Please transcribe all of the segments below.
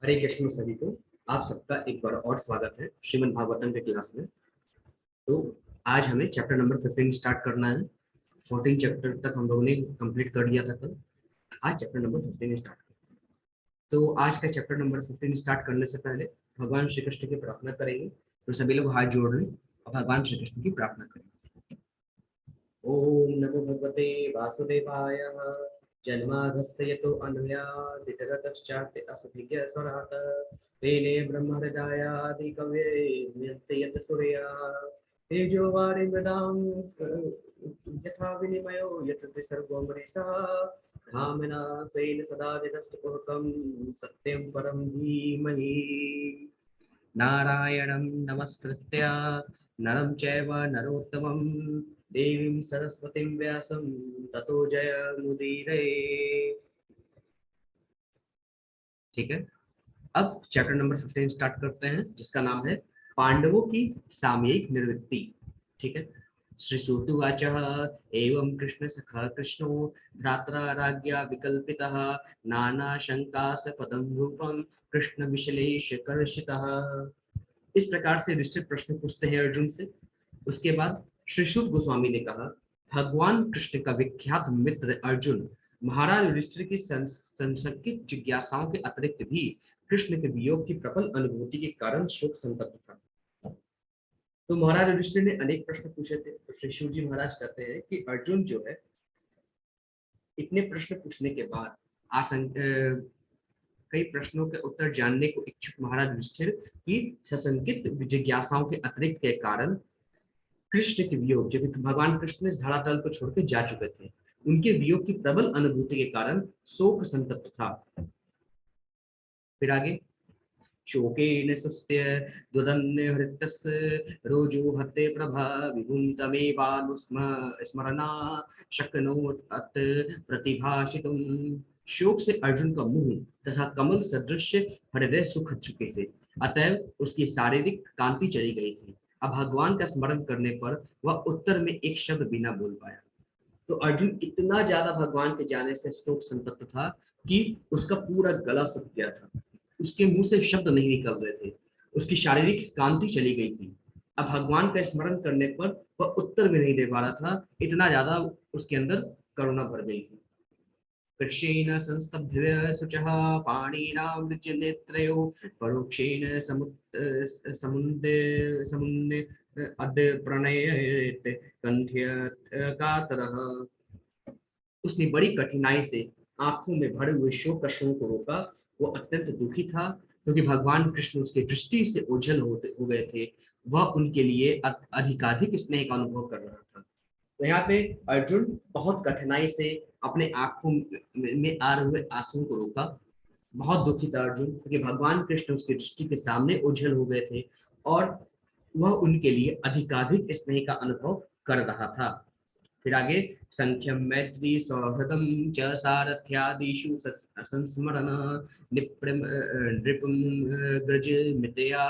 हरे कृष्ण सभी को। आप सबका एक बार और स्वागत है श्रीमद् भागवतम के क्लास में। तो आज हमें चैप्टर नंबर 15 स्टार्ट करना है। 14 चैप्टर तक हम लोगों ने कंप्लीट कर लिया था कल। आज चैप्टर नंबर 15 स्टार्ट करना है। तो आज का चैप्टर नंबर 15 स्टार्ट करने से पहले भगवान श्री कृष्ण की प्रार्थना करेंगे। तो सभी लोग हाथ जोड़ लें और भगवान श्री कृष्ण की प्रार्थना करेंगे। ओम नमो भगवते वासुदेवाय। जन्माधस्य यतो अन्वयादितरतश्चार्थे असुभिज्ञस्वरात् तेने ब्रह्महृदायादिकवये नियन्ते यत् सूर्या तेजो वारिमृदां यथा विनिमयो यत्र त्रिसर्गो मरीषा धाम्ना स्वेन सदा निरस्तकुहकं सत्यं परं धीमहि। नारायणं नमस्कृत्य नरं चैव नरोत्तमं देवीं सरस्वतीं व्यासं ततो जयमुदीरये। ठीक है, अब चैप्टर नंबर 15 स्टार्ट करते हैं, जिसका नाम है पांडवों की सामयिक निवृत्ति। ठीक है। श्री सूतुवाच एवं कृष्ण सखा कृष्णो भ्रात्रा राज्ञा विकल्पितः नाना शंकास पदं रूपं कृष्ण विशलेष कर्षितः। इस प्रकार से विस्तृत प्रश्न पूछते हैं अर्जुन से। उसके बाद श्री शुक गोस्वामी ने कहा, भगवान कृष्ण का विख्यात मित्र अर्जुन महाराज युधिष्ठिर की संशयित जिज्ञासाओं के अतिरिक्त भी कृष्ण के वियोग की प्रबल अनुभूति के कारण शोक संतप्त था। तो महाराज युधिष्ठिर ने अनेक प्रश्न पूछे थे। तो श्री शिव जी महाराज कहते हैं कि अर्जुन जो है, इतने प्रश्न पूछने के बाद कई प्रश्नों के उत्तर जानने को इच्छुक महाराज युधिष्ठिर की सशंकित जिज्ञासाओं के अतिरिक्त के कारण कृष्ण के वियोग, जब भगवान कृष्ण इस धरातल को छोड़कर जा चुके थे, उनके वियोग की प्रबल अनुभूति के कारण शोक संतप्त था। फिर आगे, शोकेन सस्य दुदन्य हृतस्य रोजो हते प्रभा विभुं तमेवानुस्मरना शक्नोत् अत प्रतिभाषितुम्। शोक से अर्जुन का मुंह तथा कमल सदृश हृदय सुख चुके थे, अतएव उसकी शारीरिक कांति चली गई थी। अब भगवान का स्मरण करने पर वह उत्तर में एक शब्द भी न बोल पाया। तो अर्जुन इतना ज्यादा भगवान के जाने से शोक संतप्त था कि उसका पूरा गला सूख गया था। उसके मुंह से शब्द नहीं निकल रहे थे, उसकी शारीरिक कांति चली गई थी। अब भगवान का स्मरण करने पर वह उत्तर भी नहीं दे पा रहा था, इतना ज्यादा उसके अंदर करुणा भर गई थी। कृष्णेन संस्तभ्य शुचः पाणिनां नेत्रयो परोक्षेण समुन्ने अद्य प्रणयेत कंठ्य कातरः। उसने बड़ी कठिनाई से आंखों में भरे हुए शोक अश्रुओं को रोका। वो अत्यंत दुखी था क्योंकि भगवान कृष्ण उसके दृष्टि से ओझल हो गए थे। वह उनके लिए अधिकाधिक स्नेह का अनुभव कर रहा था। तो यहाँ पे अर्जुन बहुत कठिनाई से अपने आंखों में आ रहे हुए आंसुओं को रोका। बहुत दुखी था अर्जुन क्योंकि भगवान कृष्ण उसकी दृष्टि के सामने ओझल हो गए थे और वह उनके लिए अधिकाधिक स्नेह का अनुभव कर रहा था। फिर आगे, संख्यम मैत्री सौहृदम च सारथ्यादिषु संस्मरण नृपम ग्रज मितया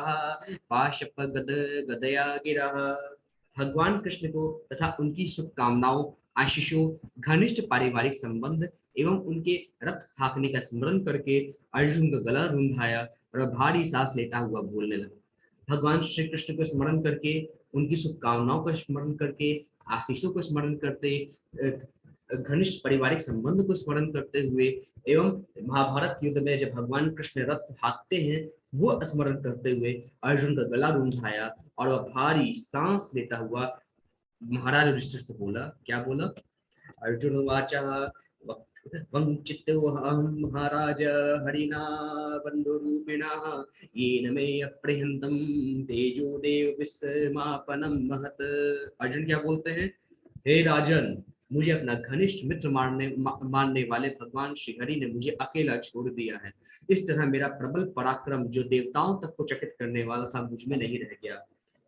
पाशपगद गदया गिरा। भगवान कृष्ण को तथा उनकी शुभकामनाओं, आशीषों, घनिष्ठ पारिवारिक संबंध एवं उनके रथ हाँकने का स्मरण करके अर्जुन का गला रुंधाया और भारी सांस लेता हुआ बोलने लगा। भगवान श्री कृष्ण को स्मरण करके, उनकी शुभकामनाओं का स्मरण करके, आशीषों को स्मरण करते, घनिष्ठ पारिवारिक संबंध को स्मरण करते हुए एवं महाभारत युद्ध में जब भगवान कृष्ण रथ हाँकते हैं, वो स्मरण करते हुए अर्जुन का गला रुंझाया और वह भारी सांस लेता हुआ महाराज युधिष्ठिर से बोला। क्या बोला? अर्जुन वाचा वंचितोऽहं महाराज हरिणा बन्धुरूपिणा येन मे अप्रियन्तं तेजो देव विस्मापनं महत्। अर्जुन क्या बोलते हैं? हे राजन, मुझे अपना घनिष्ठ मित्र मानने वाले भगवान श्री हरि ने मुझे अकेला छोड़ दिया है। इस तरह मेरा प्रबल पराक्रम जो देवताओं तक को चकित करने वाला था, मुझ में नहीं रह गया।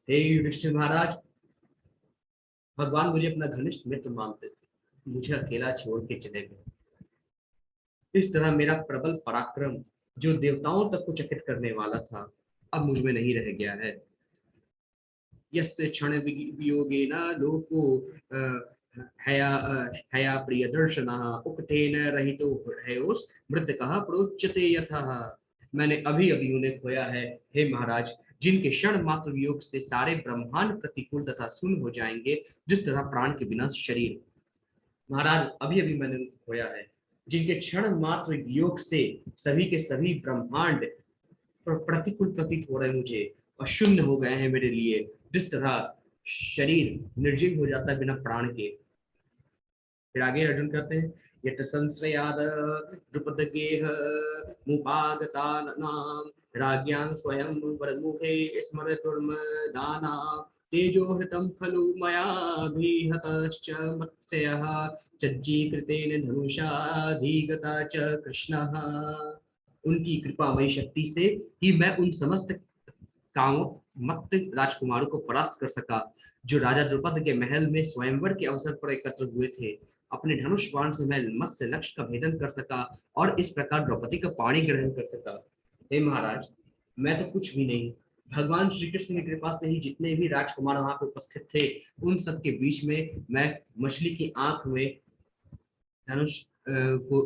हे युधिष्ठिर महाराज, भगवान मुझे अपना घनिष्ठ मित्र मानते थे, मुझे अकेला छोड़ के चले गए। इस तरह मेरा प्रबल पराक्रम जो देवताओं तक को चकित करने वाला था, अब मुझ में नहीं रह गया है। यस्य क्षण वियोगेन लोको हया प्रिय दर्शनः उक्तेन रहितो हयोस् मृतकः प्रोच्यते यथः। मैंने अभी अभी उन्हें खोया है। हे महाराज, जिनके क्षण मात्र वियोग से सारे ब्रह्मांड प्रतिकूल तथा शून्य हो जाएंगे, जिस तरह प्राण के बिना शरीर। महाराज, अभी अभी मैंने उनको खोया है, जिनके क्षण मात्र वियोग से सभी के सभी ब्रह्मांड प्रतिकूल प्रतीत हो रहे मुझे और शून्य हो गए हैं मेरे लिए, जिस तरह शरीर निर्जीव हो जाता है बिना प्राण के। फिर आगे अर्जुन कहते हैं, यत संश्रयाद द्रुपद गेह मुपागतानाम राज्ञां स्वयं वरमुखे स्मरतुर्म दाना तेजो हृतं खलु मया भीहतश्च मत्स्यः चज्जीकृतेन धनुषा धीगता च कृष्णः। उनकी कृपामयी शक्ति से ही मैं उन समस्त कामों मत्त राजकुमारों को परास्त कर सका, जो राजा द्रुपद के महल में स्वयंवर के अवसर पर एकत्र हुए थे। अपने धनुष बाण से मैं मत्स्य लक्ष्य का भेदन कर सका और इस प्रकार द्रौपदी का पाणी ग्रहण कर सका। हे महाराज, मैं तो कुछ भी नहीं, भगवान श्री कृष्ण की कृपा से ही जितने भी राजकुमार वहां पे उपस्थित थे, उन सबके बीच में मैं मछली की आंख में धनुष को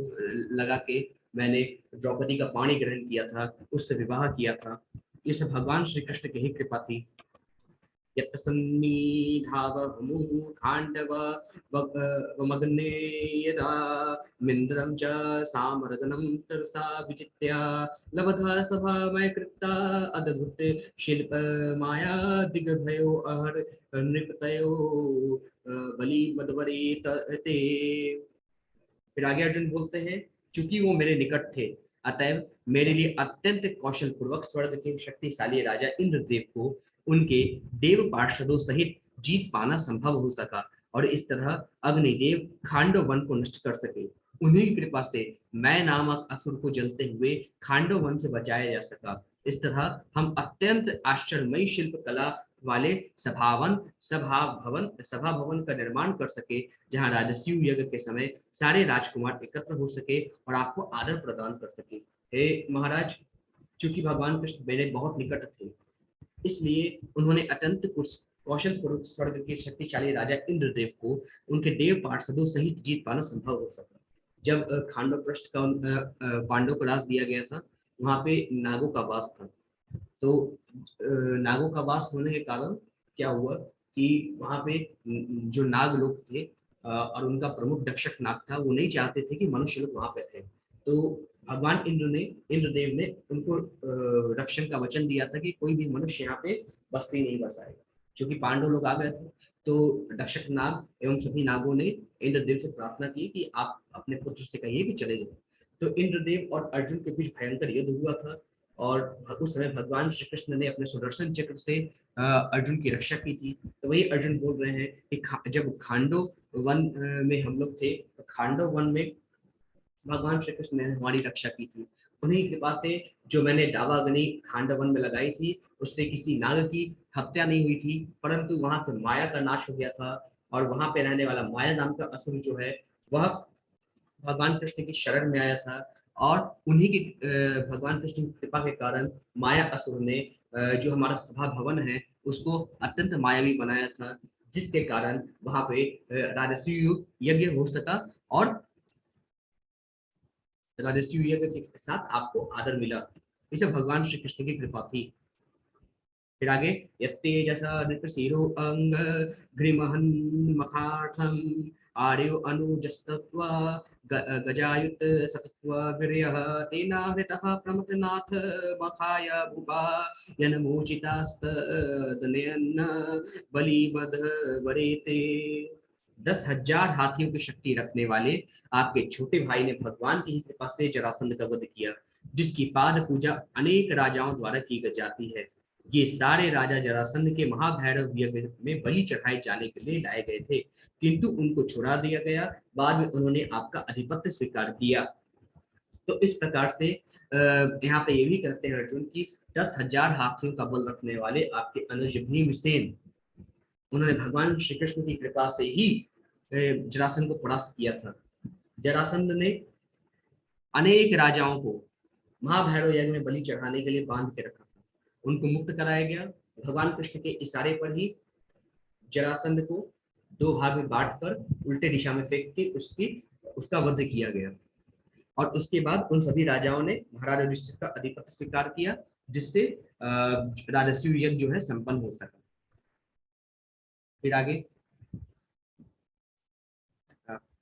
लगा के मैंने द्रौपदी का पाणी ग्रहण किया था, उससे विवाह किया था। ये सब भगवान श्री कृष्ण की ही कृपा थी। यत्सन्निधावहमु खाण्डव वमग्ने यदा मिन्द्रं च सामरगनं तरसा विचित्या लब्धा सभामयकृता अद्भुत शिल्प माया दिग्भयो अहर नृपतयो बलि मदवरे ते। फिर आगे अर्जुन बोलते हैं, चूंकि वो मेरे निकट थे, अतएव मेरे लिए अत्यंत कौशल पूर्वक स्वर्ग के शक्तिशाली राजा इंद्रदेव को उनके देव पार्षदों सहित जीत पाना संभव हो सका और इस तरह अग्निदेव खांडव वन को नष्ट कर सके। उन्हीं की कृपा से मैं नामक असुर को जलते हुए खांडव वन से बचाया जा सका। इस तरह हम अत्यंत आश्चर्यमयी शिल्प कला वाले सभा भवन का निर्माण कर सके, जहां राजस्यु यज्ञ के समय सारे राजकुमार एकत्र हो सके और आपको आदर प्रदान कर सके। हे महाराज, चूंकि भगवान कृष्ण मेरे बहुत निकट थे, इसलिए उन्होंने अत्यंत कौशल पूर्वक स्वर्ग के शक्तिशाली राजा इंद्रदेव को उनके देव पार्षदों सहित जीत पाना संभव हो सका। जब खांडव पृष्ठ का पांडव को राज दिया गया था, वहां पे नागों का वास था। तो नागों का वास होने के कारण क्या हुआ कि वहां पे जो नाग लोग थे और उनका प्रमुख दक्षक नाग था, वो नहीं चाहते थे कि मनुष्य लोग वहां पे थे। तो भगवान इंद्रदेव ने उनको रक्षण का वचन दिया था कि कोई भी मनुष्य यहाँ पे बस्ती नहीं बसाएगा। क्योंकि पांडव लोग आ गए थे, तो दक्षक नाग एवं सभी नागों ने इंद्रदेव से प्रार्थना की कि आप अपने पुत्र से कहिए कि चले जाओ। तो इंद्रदेव और अर्जुन के बीच भयंकर युद्ध हुआ था और उस समय भगवान श्री कृष्ण ने अपने सुदर्शन चक्र से अर्जुन की रक्षा की थी। तो वही अर्जुन बोल रहे हैं कि जब खांडव वन में हम लोग थे, तो खांडव वन में भगवान श्री कृष्ण ने हमारी रक्षा की थी। उन्हीं के पास से जो मैंने दावाग्नि खांडव वन में लगाई थी, उससे किसी नाग की हत्या नहीं हुई थी, परंतु वहां पे माया का नाश हो गया था और वहां पे रहने वाला माया नाम का असुर जो है, वह भगवान कृष्ण की शरण में आया था और उन्हीं की भगवान कृष्ण की कृपा के कारण माया असुर ने जो हमारा सभा भवन है उसको अत्यंत मायावी बनाया था, जिसके कारण वहां पे राजस्व यज्ञ हो सका और राजस्व यज्ञ के साथ आपको आदर मिला। इसे भगवान श्री कृष्ण की कृपा थी। फिर आगे, यत्तेजसा नृपशिरो अंग घृमहन् मखाठम आर्यो अनुजस्तत्वा गजायुत सतत्व वीर्यः तेनाहृतः प्रमथनाथ मखाय भूपा यनमोचितास्तदनयन् बलिमद वरेते। 10,000 हाथियों की शक्ति रखने वाले आपके छोटे भाई ने भगवान की कृपा से जरासंध का वध किया, जिसकी पाद पूजा अनेक राजाओं द्वारा की जाती है। ये सारे राजा जरासंध के महाभैरव यज्ञ में बलि चढ़ाए जाने के लिए लाए गए थे, किंतु उनको छुड़ा दिया गया। बाद में उन्होंने आपका आधिपत्य स्वीकार किया। तो इस प्रकार से यहाँ पे ये भी कहते हैं अर्जुन की 10,000 हाथियों का बल रखने वाले आपके अनुज भीमसेन, उन्होंने भगवान श्री कृष्ण की कृपा से ही जरासंध को परास्त किया था। जरासंध ने अनेक राजाओं को महाभैरव यज्ञ में बलि चढ़ाने के लिए बांध के रखा था। उनको मुक्त कराया गया। भगवान कृष्ण के इशारे पर ही जरासंध को दो भाग में बांट कर उल्टे दिशा में फेंक के उसका वध किया गया। और उसके बाद उन सभी राजाओं ने महाराजा युधिष्ठिर का अधिपत्य स्वीकार किया, जिससे राजस्व यज्ञ जो है संपन्न हो सका। फिर आगे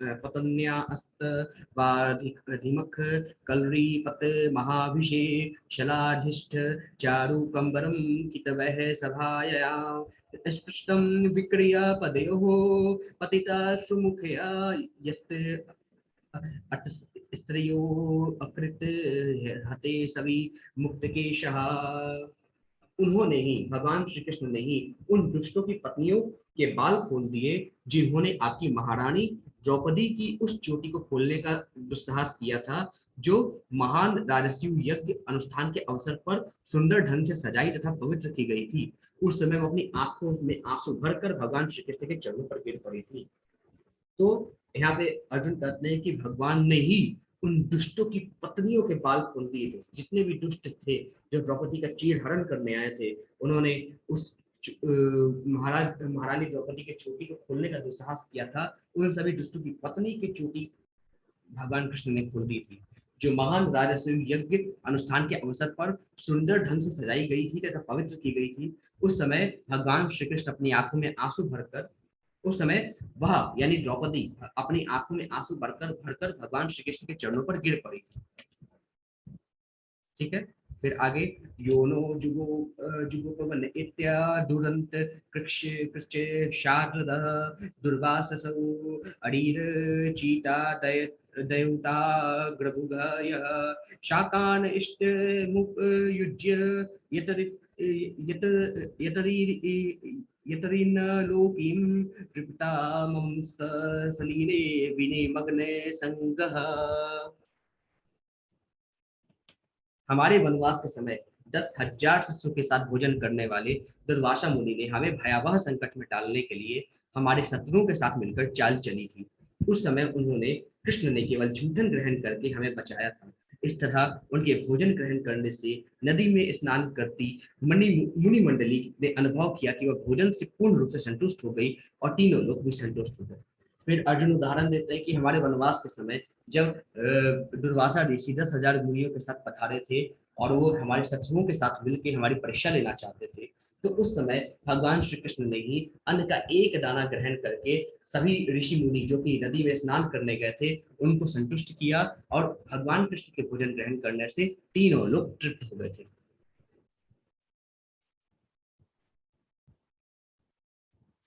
पतन्या अस्त वाधिमख कलरीपत महाभिषेक शलाधिष्ठ चारु कंबरम कितवह सभाया स्पृष्टं विक्रिय पदयोः पतिता सुमुखया यस्त अट स्त्रियो अकृत हते सभी मुक्त केशः। उन्होंने ही, भगवान श्री कृष्ण ने ही उन दुष्टों की पत्नियों के बाल खोल दिए जिन्होंने आपकी महारानी द्रौपदी की उस चोटी को खोलने का दुस्साहस किया था, जो महान राजस्व यज्ञ अनुष्ठान के अवसर पर सुंदर ढंग से सजाई तथा पवित्र की गई थी। उस समय वो अपनी आंखों में आंसू भरकर भगवान श्री कृष्ण के चरणों पर गिर पड़ी थी। तो यहाँ पे अर्जुन कहते हैं कि भगवान ने ही उन दुष्टों की पत्नियों के बाल खोल दिए थे। जितने भी दुष्ट थे जो द्रौपदी का चीर हरण करने आए थे, उन्होंने उस महारानी द्रौपदी के चोटी को खोलने का दुस्साहस किया था। उन सभी दुष्टों की पत्नी की चोटी भगवान कृष्ण ने खोल दी थी, जो महान राजस्व यज्ञ अनुष्ठान के अवसर पर सुंदर ढंग से सजाई गई थी तथा पवित्र की गई थी। उस समय भगवान श्री कृष्ण अपनी आंखों में आंसू भरकर, उस समय वह यानी द्रौपदी अपनी आंखों में आंसू भरकर भरकर भगवान श्री कृष्ण के चरणों पर गिर पड़ी थी। ठीक है, फिर आगे योनो जुगो जुगोपवन इत्या दुरंत कृक्ष कृच शारद दुर्वाससौ अडीर चीता दयुता ग्रभुगय शाकान इष्ट मुप युज्य यतरि यत यतरि यतरिन लोकीं तृप्ता मम सलीले विने मग्ने संगः। हमारे वनवास के समय 10,000 शिष्यों के साथ भोजन करने वाले दुर्वासा मुनि ने हमें भयावह संकट में डालने के लिए हमारे शत्रुओं के साथ मिलकर चाल चली थी। उस समय उन्होंने कृष्ण ने केवल झूठन ग्रहण करके हमें बचाया था। इस तरह उनके भोजन ग्रहण करने से नदी में स्नान करती मुनि मंडली ने अनुभव किया कि वह भोजन से पूर्ण रूप से संतुष्ट हो गई और तीनों लोग भी संतुष्ट हो गए। फिर अर्जुन उदाहरण देते हैं कि हमारे वनवास के समय जब दुर्वासा ऋषि 10,000 मुनियों के साथ पधारे थे और वो हमारे शत्रुओं के साथ मिलकर हमारी परीक्षा लेना चाहते थे, तो उस समय भगवान श्री कृष्ण ने ही अन्न का एक दाना ग्रहण करके सभी ऋषि मुनि जो कि नदी में स्नान करने गए थे उनको संतुष्ट किया और भगवान कृष्ण के भोजन ग्रहण करने से तीनों लोग तृप्त हो गए थे।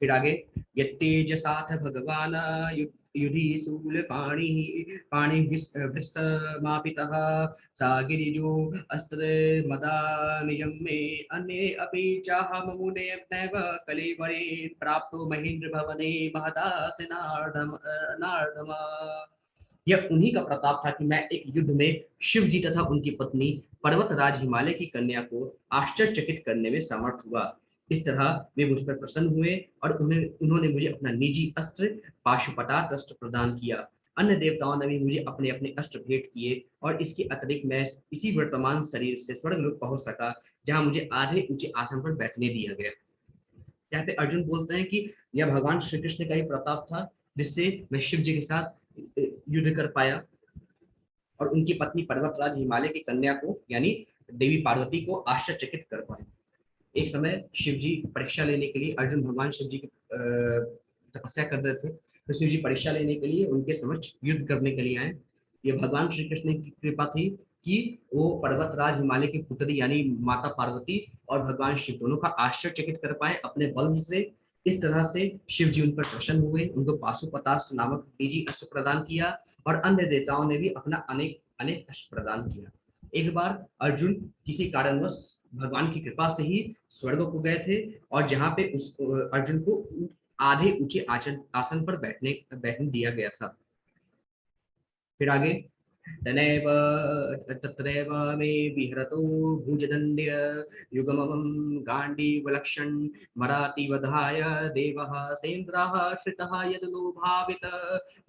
फिर आगे यत्तेजसाथ भगवान युधि शूल पाणि विस्मापितः सा गिरिजो अस्त्र मदा नियम में अन्ये अपि चाह ममुने नैव कलेवरे प्राप्तो महेंद्र भवने महदास नार्दम। यह उन्हीं का प्रताप था कि मैं एक युद्ध में शिव जी तथा उनकी पत्नी पर्वतराज हिमालय की कन्या को आश्चर्यचकित करने में समर्थ हुआ। इस तरह वे मुझ पर प्रसन्न हुए और उन्होंने मुझे अपना निजी अस्त्र पाशुपतास्त्र अस्त्र प्रदान किया। अन्य देवताओं ने भी मुझे अपने अपने अस्त्र भेंट किए और इसके अतिरिक्त मैं इसी वर्तमान शरीर से स्वर्ग लोक पहुंच सका, जहां मुझे आधे ऊंचे आसन पर बैठने दिया गया। यहाँ पे अर्जुन बोलते हैं कि यह भगवान श्री कृष्ण का ही प्रताप था जिससे मैं शिव जी के साथ युद्ध कर पाया और उनकी पत्नी पर्वतराज हिमालय की कन्या को यानी देवी पार्वती को आश्चर्यचकित कर पाए। एक समय शिव जी परीक्षा लेने के लिए, अर्जुन भगवान शिव जी की तपस्या कर रहे थे, तो शिव जी परीक्षा लेने के लिए उनके समक्ष युद्ध करने के लिए आए। ये भगवान श्री कृष्ण की कृपा थी कि वो पर्वतराज हिमालय की पुत्री यानी माता पार्वती और भगवान शिव दोनों का आश्चर्यचकित कर पाए अपने बल से। इस तरह से शिव जी उन पर प्रसन्न हुए, उनको पाशुपतास्त्र नामक निजी अस्त्र प्रदान किया और अन्य देवताओं ने भी अपना अनेक अनेक अस्त्र प्रदान किया। एक बार अर्जुन किसी कारणवश भगवान की कृपा से ही स्वर्ग को गए थे और जहाँ पे उस अर्जुन को आधे ऊंचे आसन पर बैठने दिया गया था। फिर आगे तनैव तत्रैव मे विहरतो भुजदण्ड्य युगममं गाण्डीवलक्षन् मरातिवधाय देवः सेन्द्रः श्रितः यदलोभावित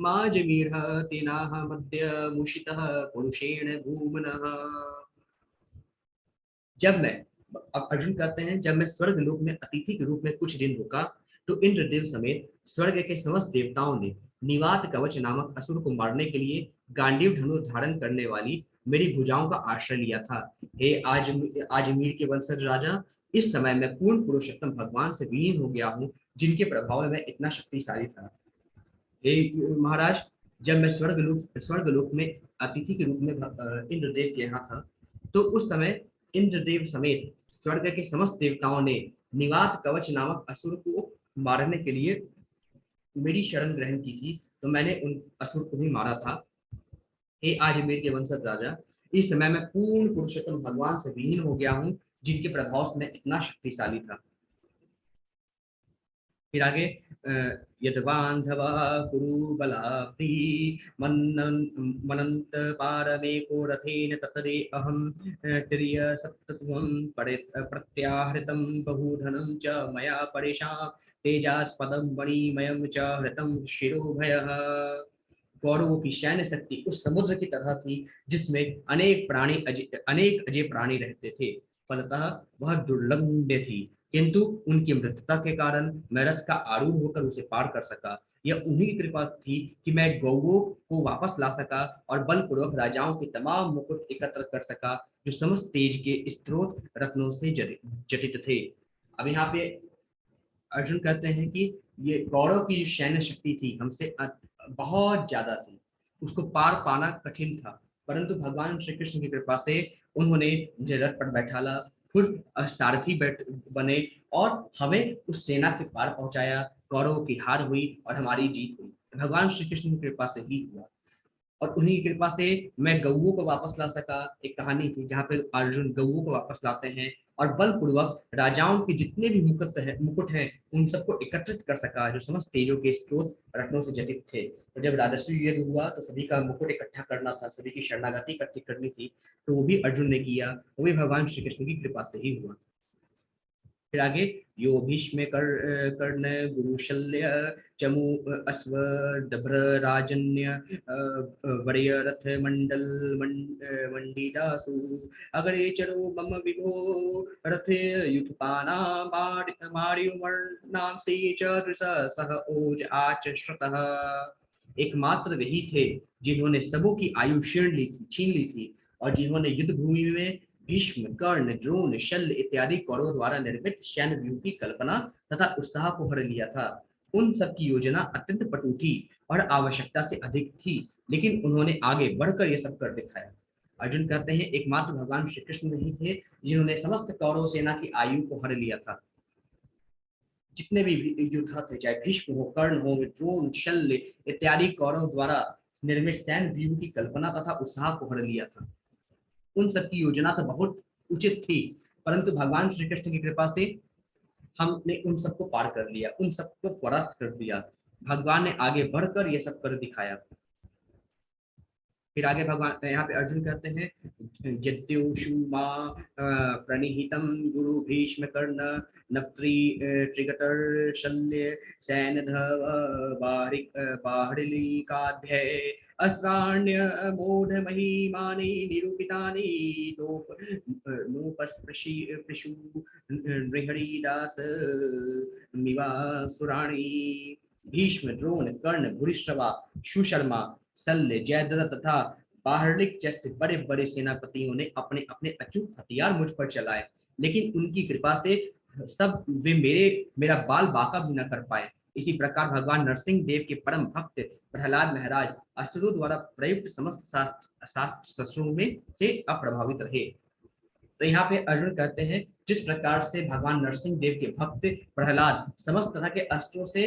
मा जमीर्हति नाह मद्य मुषितः पुरुषेण भूमनः। जब मैं, अब अर्जुन कहते हैं, जब मैं स्वर्ग लोक में अतिथि के रूप में कुछ दिन रुका तो इंद्रदेव समेत स्वर्ग के समस्त देवताओं ने निवात कवच नामक असुर को मारने के लिए गांडीव धनुष धारण करने वाली मेरी भुजाओं का आश्रय लिया था। हे आजमीर के वंशज राजा, इस समय मैं पूर्ण पुरुषोत्तम भगवान से विलीन हो गया हूँ, जिनके प्रभाव में मैं इतना शक्तिशाली था। हे महाराज, जब मैं स्वर्गलोक में अतिथि के रूप में इंद्रदेव के यहाँ था, तो उस समय इंद्रदेव समेत स्वर्ग के समस्त देवताओं ने निवात कवच नामक असुर को मारने के लिए मेरी शरण ग्रहण की थी, तो मैंने उन असुर को भी मारा था। हे आजमेर के वंशज राजा, इस समय मैं पूर्ण पुरुषोत्तम भगवान से विलीन हो गया हूँ, जिनके प्रभाव से मैं इतना शक्तिशाली था। फिर आगे यद्बांधवः कुरु बलाब्धि मनंत पारमेको रथेन ततरे अहं तिर्य सप्तत्वं प्रत्याहृतं बहुधनं च मया परेषां तेजास्पदं मणिमयं च हृतं शिरोभयः। कौरवों की सैन्य शक्ति उस समुद्र की तरह थी जिसमें अनेक अजय प्राणी रहते थे। फलतः वह दुर्लंघ्य थी, किंतु उनकी मृतता के कारण मैं रथ का आरूढ़ होकर उसे पार कर सका। यह उन्हीं की कृपा थी कि मैं गौवों को वापस ला सका और बलपूर्वक राजाओं के तमाम मुकुट एकत्र कर सका, जो समस्त तेज के स्त्रोत रत्नों से जटित थे। अब यहाँ पे अर्जुन कहते हैं कि ये कौरव की जो सैन्य शक्ति थी हमसे बहुत ज्यादा थी, उसको पार पाना कठिन था, परंतु भगवान श्री कृष्ण की कृपा से उन्होंने मुझे रथ पर बैठाला, खुद सारथी बैठ बने और हमें उस सेना के पार पहुंचाया। कौरवों की हार हुई और हमारी जीत हुई, भगवान श्री कृष्ण की कृपा से ही हुआ। और उन्हीं की कृपा से मैं गौओं को वापस ला सका। एक कहानी थी जहाँ पे अर्जुन गौओं को वापस लाते हैं और बलपूर्वक राजाओं के जितने भी मुकुट हैं उन सबको एकत्रित कर सका, जो समस्त तेजों के स्रोत रत्नों से जटित थे। तो जब राजस्व युद्ध हुआ तो सभी का मुकुट इकट्ठा करना था, सभी की शरणागति इकट्ठी करनी थी, तो वो भी अर्जुन ने किया, वो भी भगवान श्री कृष्ण की कृपा से ही हुआ। फिर आगे यो भीष्म कर्ण गुरु शल्य चमु अश्व दभ्र राजन्य वरीय रथ मंडल मंडिदासु अग्रे चरो मम विभो रथ युथपाना मार्युमर्णाम से च सह ओज आचश्रतः। एकमात्र वही थे जिन्होंने सबों की आयु छीन ली थी और जिन्होंने युद्ध भूमि में भीष्म कर्ण द्रोण शल्य इत्यादि कौरवों द्वारा निर्मित सैन्य व्यूह की कल्पना तथा उत्साह को हर लिया था। उन सब की योजना अत्यंत पटु थी और आवश्यकता से अधिक थी, लेकिन उन्होंने आगे बढ़कर यह सब कर दिखाया। अर्जुन कहते हैं एकमात्र भगवान श्री कृष्ण नहीं थे जिन्होंने समस्त कौरव सेना की आयु को हर लिया था। जितने भी योद्धा थे, चाहे भीष्म हो, कर्ण हो, द्रोण शल्य इत्यादि कौरव द्वारा निर्मित सैन्य व्यूह की कल्पना तथा उत्साह को हर लिया था। उन सबकी योजना तो बहुत उचित थी, परंतु भगवान श्री कृष्ण की कृपा से हमने उन सबको पार कर लिया, उन सबको परास्त कर दिया। भगवान ने आगे बढ़कर यह सब कर दिखाया। फिर आगे भगवान यहाँ पे अर्जुन कहते हैं यद्योषु मां प्रणिहितं गुरु भीष्म कर्ण नप्त्री त्रिगतर शल्य सैनधव बाहलिकाध्याय अस्त्राण्य मूढ़ महिमानि निरूपितानि नोपस्पृशु नृहरिदास निवासुराणि। भीष्म द्रोण कर्ण भूरिश्रवा सुशर्मा शल्य जयद्रथ तथा बाहलिक जैसे बड़े बड़े सेनापतियों ने अपने अपने अचूक हथियार मुझ पर चलाए, लेकिन उनकी कृपा से सब वे मेरा बाल बांका भी न कर पाए। इसी प्रकार भगवान नरसिंह देव के परम भक्त प्रहलाद महाराज असुरों द्वारा प्रयुक्त समस्त शास्त्र शस्त्रों में से अप्रभावित रहे। तो यहाँ पे अर्जुन कहते हैं जिस प्रकार से भगवान नरसिंह देव के भक्त प्रहलाद समस्त तरह के अस्त्रों से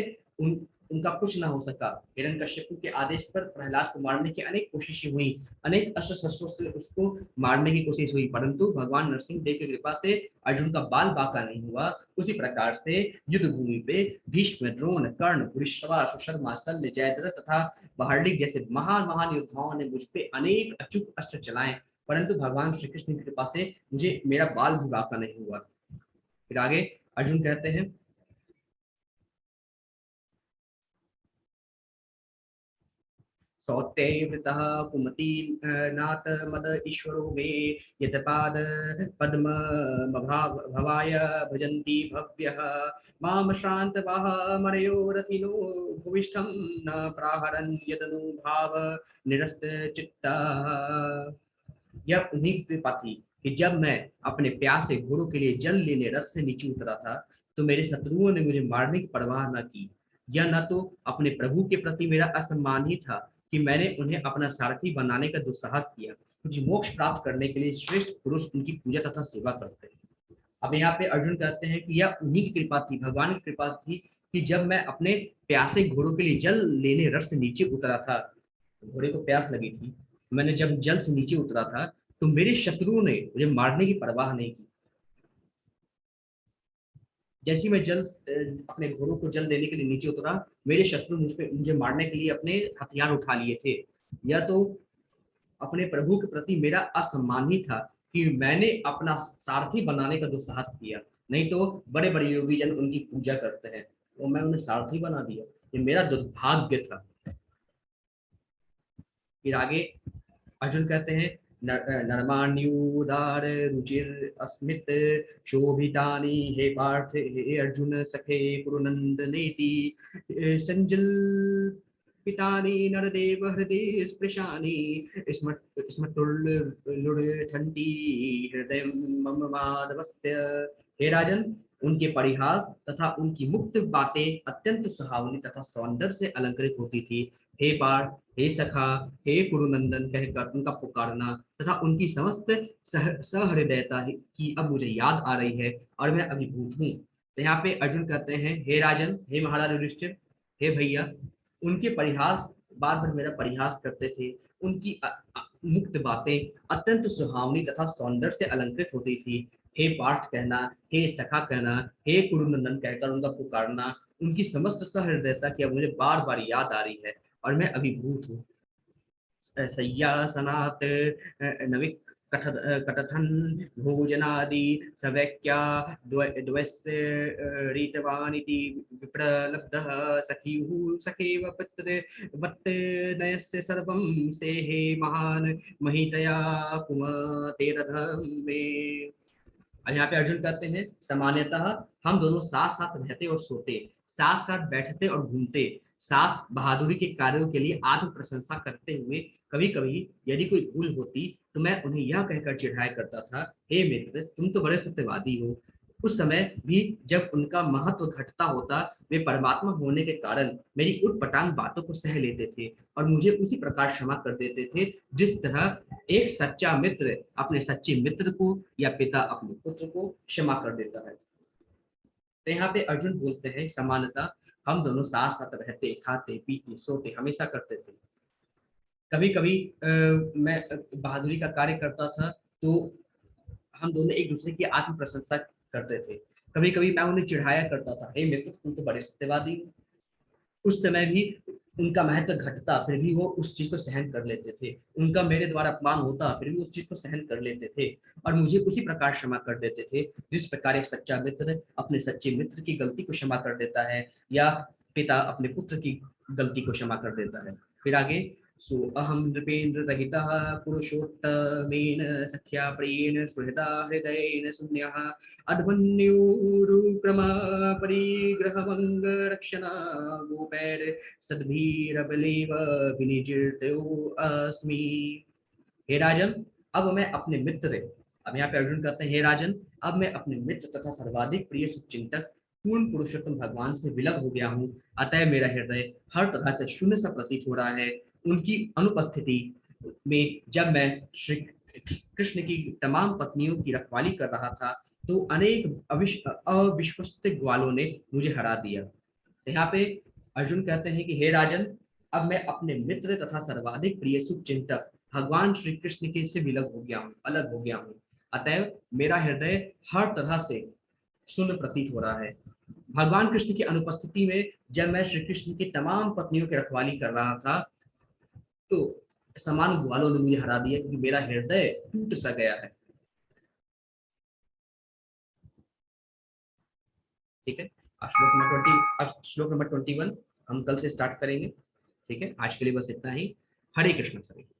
उनका कुछ न हो सका। हिरण्यकश्यप के आदेश पर प्रहलाद को मारने की अनेक कोशिशें हुई, अनेक अस्त्र शस्त्रों से उसको मारने की कोशिश हुई, परंतु भगवान नरसिंह देव की कृपा से अर्जुन का बाल बांका नहीं हुआ। उसी प्रकार से युद्ध भूमि पे भीष्म द्रोण कर्ण भूरिश्रवा सुशर्मा शल्य जयद्रथ तथा बहरलिक जैसे महान महान योद्धाओं ने मुझ पे अनेक अचूक अस्त्र चलाए, परंतु भगवान श्री कृष्ण की कृपा से मुझे मेरा बाल भी बांका नहीं हुआ। फिर आगे अर्जुन कहते हैं सौत्यवृतः कुमति नाथ मद ईश्वरो मे यतपाद पद्म भवाय भजन्ति भव्यः माम श्रान्तवः मरयो रथिनो भूविष्ठं न प्राहरन् यदनु भाव निरस्त चित्ता। यह उन्हीं की कृपा थी कि जब मैं अपने प्यासे घोड़ों के लिए जल लेने रथ से नीचे उतरा था तो मेरे शत्रुओं ने मुझे मारने की परवाह न की। यह न तो अपने प्रभु के प्रति मेरा असम्मान ही था कि मैंने उन्हें अपना सारथी बनाने का दुस्साहस किया, क्योंकि मोक्ष प्राप्त करने के लिए श्रेष्ठ पुरुष उनकी पूजा तथा सेवा करते हैं। अब यहाँ पे अर्जुन कहते हैं कि यह उन्हीं की कृपा थी, भगवान की कृपा थी कि जब मैं अपने प्यासे घोड़ों के लिए जल लेने रथ से नीचे उतरा था, घोड़े को प्यास लगी थी, मैंने जब जल से नीचे उतरा था तो मेरे शत्रुओं ने मुझे मारने की परवाह नहीं की। जैसे मैं अपने घोड़ों को जल देने के लिए नीचे उतरा, मेरे शत्रु मुझे मारने के लिए अपने हथियार उठा लिए थे। यह तो अपने प्रभु के प्रति मेरा असम्मान ही था कि मैंने अपना सारथी बनाने का दुस्साहस किया। नहीं तो बड़े बड़े योगी जन उनकी पूजा करते हैं और मैं उन्हें सारथी बना दिया, ये मेरा दुर्भाग्य था। फिर आगे अर्जुन कहते हैं नरमाण्यूदार रुचिर अस्मित शोभितानि हे पार्थ हे अर्जुन सखे कुरुनंदनेति संजल पितानि नरदेव हृदय स्पृशानि स्मटुल्लुठन्ति हृदय मम माधवस्य। हे राजन, उनके परिहास तथा उनकी मुक्त बातें अत्यंत सुहावनी तथा सौंदर्य से अलंकृत होती थी। हे पार्थ, हे सखा, हे कुरुनंदन कहकर उनका पुकारना तथा उनकी समस्त सहृदयता की अब मुझे याद आ रही है और मैं अभिभूत हूँ। तो यहाँ पे अर्जुन कहते हैं, हे राजन, हे महाराज युधिष्ठिर, हे भैया, उनके परिहास, बार बार मेरा परिहास करते थे। उनकी मुक्त बातें अत्यंत सुहावनी तथा सौंदर्य से अलंकृत होती थी। हे पार्थ कहना, हे सखा कहना, हे कुरुनंदन कहकर उनका पुकारना, उनकी समस्त सहृदयता की अब मुझे बार बार याद आ रही है और मैं अभिभूत हूँ। सय्यासनात् नविक कटथन भोजनादि सवैक्या द्वस्य रीतवानिति विप्रलब्धः सखीयुः सखेव पितृ वत् नयस्य सर्वं सेहे महान महितया कुमतेरधम में। और यहाँ पे अर्जुन कहते हैं, सामान्यतः हम दोनों साथ साथ रहते और सोते, साथ साथ बैठते और घूमते, साथ बहादुरी के कार्यों के लिए आत्म प्रशंसा करते हुए कभी कभी यदि कोई भूल होती तो मैं उन्हें यह कहकर चिढ़ाया करता था, हे मित्र, तुम तो बड़े सत्यवादी हो। उस समय भी जब उनका महत्व घटता होता, वे परमात्मा होने के कारण मेरी उटपटांग बातों को सह लेते थे और मुझे उसी प्रकार क्षमा कर देते थे जिस तरह एक सच्चा मित्र अपने सच्चे मित्र को या पिता अपने पुत्र को क्षमा कर देता है। तो यहाँ पे अर्जुन बोलते हैं, समानता हम दोनों साथ साथ रहते, खाते, पीते, सोते, हमेशा करते थे। कभी कभी मैं बहादुरी का कार्य करता था तो हम दोनों एक दूसरे की आत्म प्रशंसा करते थे। कभी कभी मैं उन्हें चिढ़ाया करता था, हे मित्र, तुम तो बड़े सत्यवादी हो। उस समय भी उनका महत्व घटता, फिर भी वो उस चीज को सहन कर लेते थे। उनका मेरे द्वारा अपमान होता, फिर भी उस चीज को सहन कर लेते थे और मुझे उसी प्रकार क्षमा कर देते थे जिस प्रकार एक सच्चा मित्र अपने सच्चे मित्र की गलती को क्षमा कर देता है या पिता अपने पुत्र की गलती को क्षमा कर देता है। फिर आगे, सो अहम नृपेन्द्र रहितः पुरुषोत्तमेन सख्या प्रियेण सुहृदा हृदयेन शून्यः अध्वन्योरुक्रमा परिग्रहमंग रक्षणा गोपैर सद्भिरबलेव विनिजितो अस्मि। हे राजन, अब मैं अपने मित्र, अब यहाँ पे अर्जुन कहते हैं, हे राजन, अब मैं अपने मित्र तथा सर्वाधिक प्रिय शुभचिंतक पूर्ण पुरुषोत्तम भगवान से विलग हो गया हूँ। अतः मेरा हृदय हर तरह से शून्य सा प्रतीत हो रहा है। उनकी अनुपस्थिति में जब मैं श्री कृष्ण की तमाम पत्नियों की रखवाली कर रहा था तो अनेक अविश्वस्त ग्वालों ने मुझे हरा दिया। यहाँ पे अर्जुन कहते हैं कि हे राजन, अब मैं अपने मित्र तथा सर्वाधिक प्रिय शुभचिंतक भगवान श्री कृष्ण के से विलग हो गया हूँ, अलग हो गया हूँ। अतएव मेरा हृदय हर तरह से शून्य प्रतीत हो रहा है। भगवान कृष्ण की अनुपस्थिति में जब मैं श्री कृष्ण की तमाम पत्नियों की रखवाली कर रहा था तो समान ग्वालों ने मुझे हरा दिया क्योंकि मेरा हृदय टूट सा गया है। ठीक है, अब श्लोक नंबर 21 हम कल से स्टार्ट करेंगे। ठीक है, आज के लिए बस इतना ही। हरे कृष्ण सर।